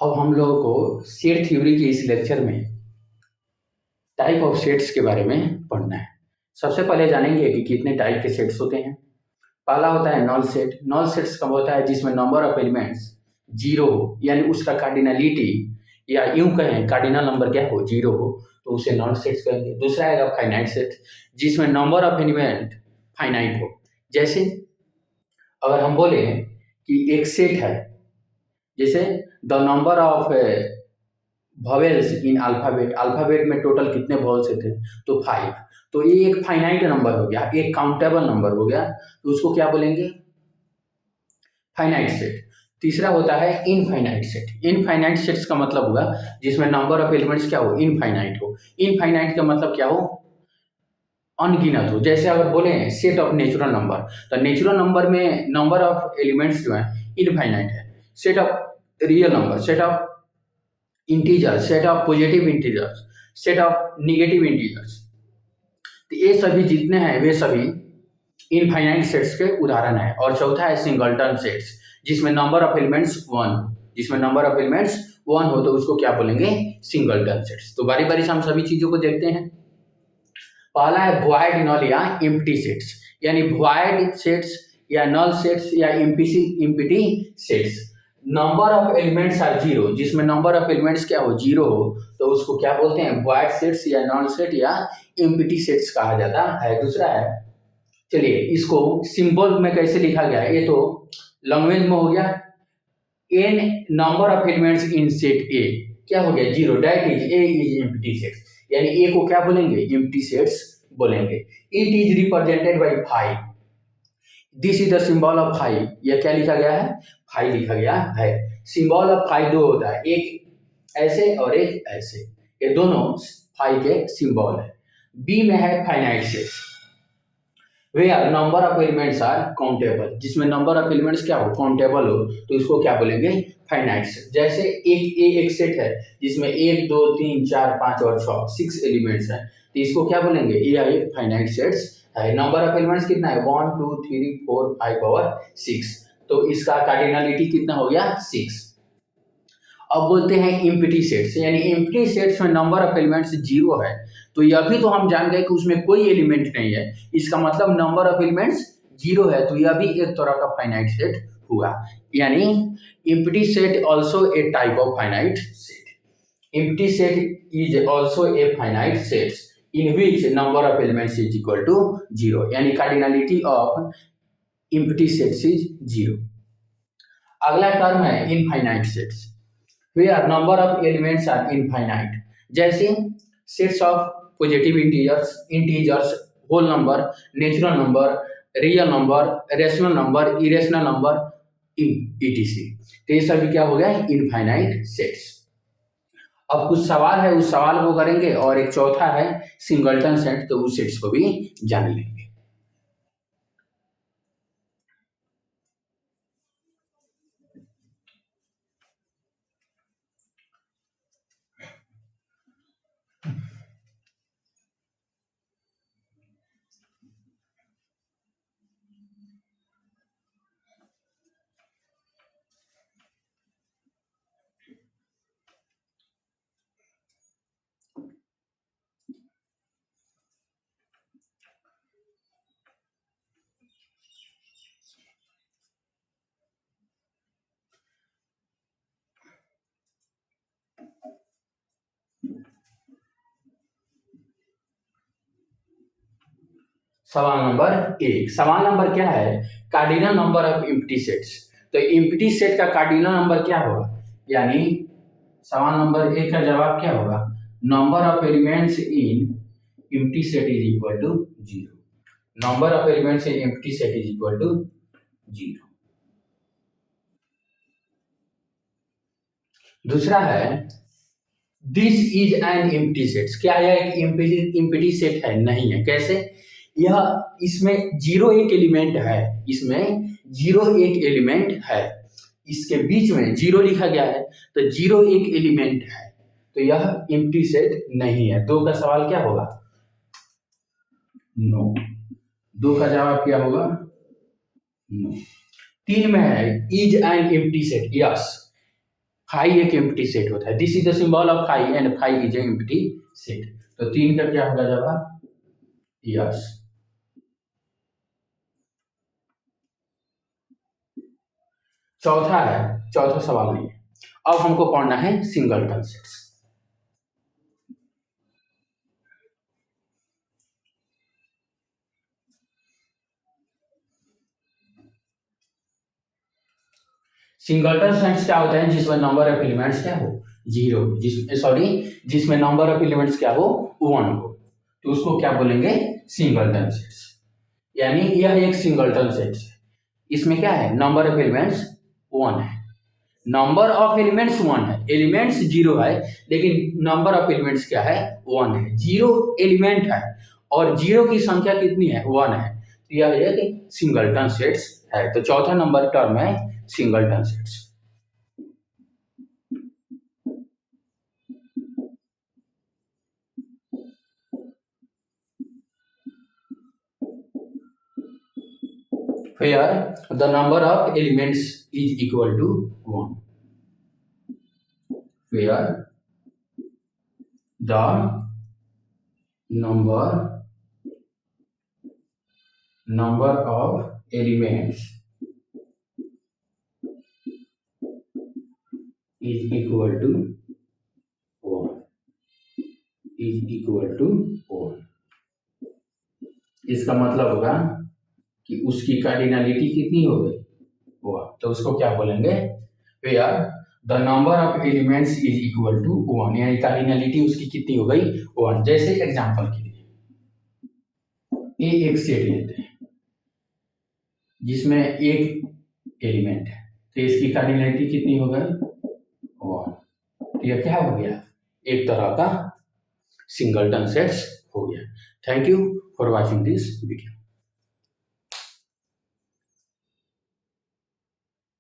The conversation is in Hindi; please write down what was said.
अब हम लोगों को सेट थ्योरी के इस लेक्चर में टाइप ऑफ सेट्स के बारे में पढ़ना है। सबसे पहले जानेंगे कि कितने टाइप के सेट्स होते हैं। पहला होता है नल सेट। नल सेट्स कब होता है? जिसमें नंबर ऑफ एलिमेंट्स जीरो हो, यानी उसका कार्डिनलिटी या यूं कहें कार्डिनल नंबर क्या हो, जीरो हो, तो उसे नल सेट्स कहेंगे। दूसरा आएगा फाइनाइट सेट, जिसमें नंबर ऑफ एलिमेंट फाइनाइट हो। जैसे अगर हम बोले कि एक सेट है, जैसे the number of vowels in alphabet, alphabet में टोटल कितने वॉवेल्स थे, तो 5। तो ये एक फाइनाइट नंबर हो गया, एक काउंटेबल नंबर हो गया, तो उसको क्या बोलेंगे? Finite set. तीसरा होता है इनफाइनाइट सेट। इनफाइनाइट सेट्स का मतलब हुआ जिसमें नंबर ऑफ एलिमेंट्स क्या हो, इनफाइनाइट हो। इनफाइनाइट का मतलब क्या हो? अनगिनत हो। जैसे अगर बोले सेट ऑफ नेचुरल नंबर, तो नेचुरल नंबर में नंबर ऑफ एलिमेंट्स जो है इनफाइनाइट है। Set of real number, set of integer, set of positive integers, set of negative integers, तो ये सभी जितने हैं वे सभी इनफाइनाइट सेट्स के उदाहरण है। और चौथा है सिंगलटन सेट्स, जिसमें नंबर ऑफ एलिमेंट्स 1, जिसमें नंबर ऑफ एलिमेंट्स 1 हो, तो उसको क्या बोलेंगे? Singleton sets. तो बारी बारी से हम सभी चीजों को देखते हैं। पहला है वॉइड नल या एम्प्टी सेट्स, यानी वॉइड सेट्स या नल सेट्स या empty sets. Number of elements are zero, जिसमें नंबर ऑफ एलिमेंट्स क्या हो, जीरो हो, तो उसको क्या बोलते हैं? वॉइड सेट्स या नल सेट या एम्प्टी सेट्स कहा जाता है। दूसरा है, चलिए इसको सिंबल में कैसे लिखा गया है, ये तो लैंग्वेज में हो गया। N number of elements in set A क्या हो गया? Zero, that is A is empty sets, यानी ए को क्या बोलेंगे? एम्प्टी सेट्स बोलेंगे। It is represented by 5, this is the symbol of 5। यह क्या लिखा गया है? 5 लिखा गया है। सिंबल ऑफ 5 दो होता है, एक ऐसे और एक ऐसे, ये दोनों 5 के सिंबल है। बी में है finite sets, where number of elements are countable, जिसमें नंबर ऑफ एलिमेंट्स क्या हो, काउंटेबल हो, तो इसको क्या बोलेंगे? Finite set. जैसे एक सेट है जिसमें 1 2 3 4 5 और 6 एलिमेंट्स हैं, तो इसको क्या बोलेंगे? यह एक फाइनाइट सेट्स है। नंबर ऑफ एलिमेंट्स कितना है? 1 2 3 4 5 और 6, तो इसका कार्डिनलिटी कितना हो गया? 6। अब बोलते हैं एम्प्टी सेट्स, यानी एम्प्टी सेट्स में नंबर ऑफ एलिमेंट्स जीरो है, तो यह भी तो हम जान गए कि उसमें कोई एलिमेंट नहीं है, इसका मतलब नंबर ऑफ एलिमेंट्स जीरो है, तो यह भी एक तरह का फाइनाइट सेट हुआ। यानी empty set also a type of finite set. Empty set is also a finite set in which number of elements is equal to 0, यानी cardinality of empty sets is 0। अगला टर्म है infinite sets, where number of elements are infinite, जैसे sets of positive integers, whole number, natural number, real number, rational number, irrational number, etc। तो ये सभी क्या हो गया? Infinite sets. अब कुछ सवाल है, उस सवाल को करेंगे, और एक चौथा है सिंगलटन सेट, तो उस सेट्स को भी जान लेंगे। सवाल नंबर 1, सवाल नंबर क्या है? Cardinal number of empty sets. तो एम्प्टी सेट का कार्डिनल नंबर क्या होगा? यानी सवाल नंबर 1 का जवाब क्या होगा? Number of elements in empty set is equal to 0। Number of elements in empty set is equal to 0। दूसरा है this is an empty set. क्या यह एक एम्प्टी सेट है? नहीं है। कैसे? यह इसमें जीरो एक एलिमेंट है, इसमें जीरो एक एलिमेंट है, इसके बीच में जीरो लिखा गया है, तो जीरो एक एलिमेंट है, तो यह एम्प्टी सेट नहीं है। 2 का सवाल क्या होगा? नो। 2 का जवाब क्या होगा? नो। 3 में है is an empty set, yes. Phi एक एम्प्टी सेट होता है। This is the symbol of phi and phi is a empty set. तो 3 का क्या होगा जवाब? यस। चौथा है, चौथा सवाल नहीं है। अब हमको पढ़ना है सिंगलटन सेट्स। सिंगलटन सेट्स क्या होते हैं? जिसमें नंबर ऑफ एलिमेंट्स क्या हो? जीरो। जिसमें नंबर ऑफ एलिमेंट्स क्या हो? 1 हो, तो उसको क्या बोलेंगे? Singleton sets. यानी यह एक सिंगलटन सेट्स है। इसमें क्या है? नंबर ऑफ एलिमेंट्स 1 है। नंबर ऑफ एलिमेंट्स 1 है, एलिमेंट्स 0 है, लेकिन नंबर ऑफ एलिमेंट्स क्या है? 1 है। 0 एलिमेंट है और 0 की संख्या कितनी है? 1 है। तो यह एक सिंगलटन सेट्स है। तो चौथा नंबर टर्म है singleton sets. where the number of elements is equal to 1, where the number of elements is equal to 1, is equal to 1। इसका मतलब होगा कि उसकी कार्डिनलिटी कितनी हो गई? 1। तो उसको क्या बोलेंगे? where the number of elements is equal to 1, यानी कार्डिनलिटी उसकी कितनी हो गई? 1। जैसे एग्जांपल के लिए एक सेट लेते हैं जिसमें एक एलिमेंट है, तो इसकी कार्डिनलिटी कितनी हो गई? 1। तो यह क्या हो गया? एक तरह का सिंगलटन सेट्स हो गया। Thank you for watching this video.